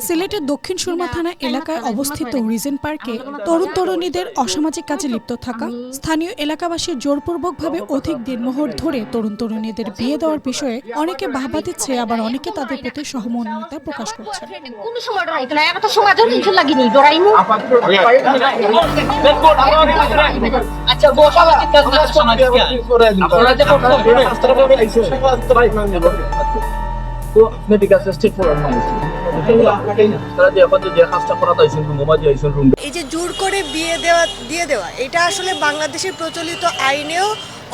সিলেটের দক্ষিণ সুরমা থানা এলাকায় অবস্থিত রিজেন্ট পার্কে তরুণ তরুণীদের অসামাজিক কাজে লিপ্ত থাকা স্থানীয় এলাকাবাসীর জোরপূর্বকভাবে অধিক দিনমোহর ধরে তরুণ তরুণীদের বিয়ে দেওয়ার বিষয়ে অনেকে বাহবা দিচ্ছে, আবার অনেকে তাদের প্রতি সহমর্মিতা প্রকাশ করছেন। কোন সময় ডরাইতো না, এত সময় ধরে নিচে লাগিনি ডরাইমু। আচ্ছা বসাবাতি কাজ না সমাজে আপনারা যে তো মেডিকেল স্টেট ফর মাইন্ড তারা যে এখন যে কাজটা করা তাইছেন ঘুমাজি আইছেন রুম। এই যে জোর করে বিয়ে দেওয়া এটা আসলে বাংলাদেশের প্রচলিত আইনেও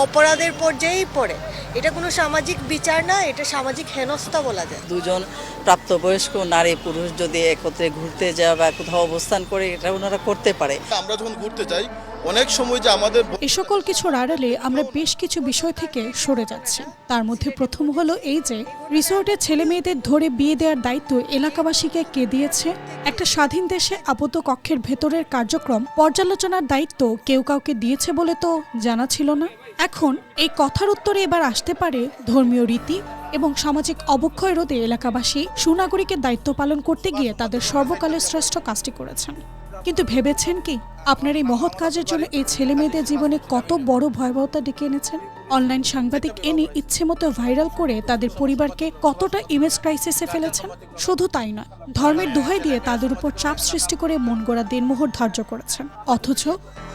অপরাধের পর্যায়েই পড়ে। এটা কোনো সামাজিক বিচার না, এটা সামাজিক হেনস্থা বলা যায়। দুজন প্রাপ্তবয়স্ক নারী পুরুষ যদি একত্রে ঘুরতে যায় বা কোথাও অবস্থান করে, এটা ওনারা করতে পারে। আমরা যখন ঘুরতে যাই অনেক সময় যে আমাদের এ সকল কিছুর আড়ালে আমরা বেশ কিছু বিষয় থেকে সরে যাচ্ছি। তার মধ্যে প্রথম হলো এই যে রিসোর্টের ছেলে মেয়েদের ধরে বিয়ে দেওয়ার দায়িত্ব এলাকাবাসীকে কে দিয়েছে। একটা স্বাধীন দেশে আবদ্ধ কক্ষের ভেতরের কার্যক্রম পর্যালোচনার দায়িত্ব কেউ কাউকে দিয়েছে বলে তো জানা ছিল না। এখন এই কথার উত্তরে এবার আসতে পারে ধর্মীয় রীতি এবং সামাজিক অবক্ষয় রোধে এলাকাবাসী সুনাগরিকের দায়িত্ব পালন করতে গিয়ে তাদের সর্বকালের শ্রেষ্ঠ কাজটি করেছেন। কিন্তু ভেবেছেন কি আপনার এই মহৎ কাজের জন্য এই ছেলে মেয়েদের জীবনে কত বড় ভয়াবহতা ডেকে এনেছেন? অনলাইন সাংবাদিক এনে ইচ্ছে মতো ভাইরাল করে তাদের পরিবারকে কতটা ইমেজ ক্রাইসিসে ফেলেছেন। শুধু তাই নয়, ধর্মের দোহাই দিয়ে তাদের উপর চাপ সৃষ্টি করে মন গড়া দেনমোহর ধার্য করেছেন। অথচ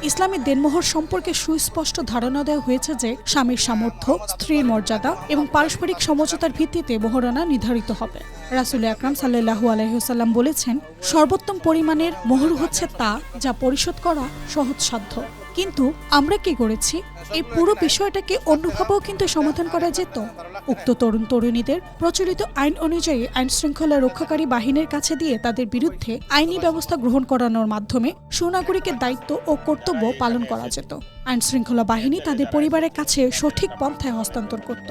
ইসলামী দেনমোহর সম্পর্কে সুস্পষ্ট ধারণা দেওয়া হয়েছে যে স্বামীর সামর্থ্য, স্ত্রীর মর্যাদা এবং পারস্পরিক সমঝোতার ভিত্তিতে মোহরানা নির্ধারিত হবে। রাসূল আকরাম সাল্লাল্লাহু আলাইহি ওয়াসাল্লাম বলেছেন, সর্বোত্তম পরিমাণের মোহর হচ্ছে তা যা পরিশোধ করা সহজসাধ্য। কিন্তু আমরা কি করেছি? এই পুরো বিষয়টাকে অন্যভাবেও কিন্তু সমাধান করা যেত। উক্ত তরুণ তরুণীদের প্রচলিত আইন অনুযায়ী আইন শৃঙ্খলা রক্ষাকারী বাহিনীর কাছে দিয়ে তাদের বিরুদ্ধে আইনি ব্যবস্থা গ্রহণ করানোর মাধ্যমে সুনাগরিকের দায়িত্ব ও কর্তব্য পালন করা যেত। আইন শৃঙ্খলা বাহিনী তাদের পরিবারের কাছে সঠিক পন্থায় হস্তান্তর করত।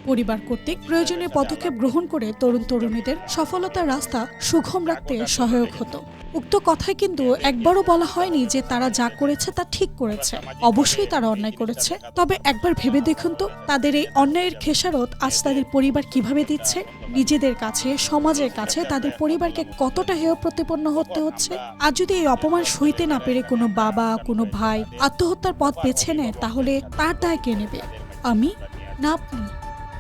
পরিবার কর্তৃক প্রয়োজনীয় পদক্ষেপ গ্রহণ করে তরুণ তরুণীদের সফলতার রাস্তা সুগম রাখতে সহায়ক হতো। উক্ত কথায় কিন্তু একবারও বলা হয়নি যে তারা যা করেছে তা ঠিক করেছে। অবশ্যই তারা অন্যায় করেছে, তবে একবার ভেবে দেখুন তো তাদের এই অন্যায়ের খেসারত আজ তাদের পরিবার কিভাবে দিচ্ছে। নিজেদের কাছে, সমাজের কাছে তাদের পরিবারকে কতটা হেয় প্রতিপন্ন হতে হচ্ছে। আর যদি এই অপমান সইতে না পেরে কোনো বাবা, কোনো ভাই আত্মহত্যার পথ বেছে নেয়, তাহলে তার দায় কে নেবে? আমি না আপনি?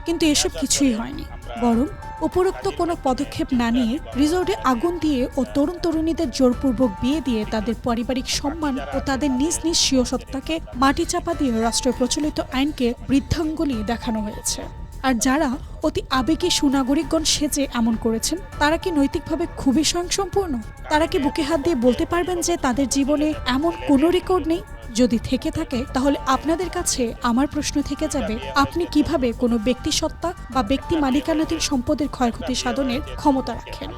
কিন্তু এসব কিছুই হয়নি, বরং উপরোক্ত কোনো পদক্ষেপ না নিয়ে রিসোর্টে আগুন দিয়ে ও তরুণ তরুণীদের জোরপূর্বক বিয়ে দিয়ে তাদের পারিবারিক সম্মান ও তাদের নিজ নিজ স্বীয় সত্তাকে মাটি চাপা দিয়ে রাষ্ট্রের প্রচলিত আইনকে বৃদ্ধাঙ্গুলি দেখানো হয়েছে। আর যারা অতি আবেগী সুনাগরিকগণ সেজে এমন করেছেন, তারা কি নৈতিকভাবে খুবই স্বয়ংসম্পূর্ণ? তারা কি বুকে হাত দিয়ে বলতে পারবেন যে তাদের জীবনে এমন কোনো রেকর্ড নেই? যদি থেকে থাকে, তাহলে আপনাদের কাছে আমার প্রশ্ন থেকে যাবে, আপনি কিভাবে কোনো ব্যক্তি সত্তা বা ব্যক্তি মালিকানাধীন সম্পদের ক্ষয়ক্ষতি সাধনের ক্ষমতা রাখেন?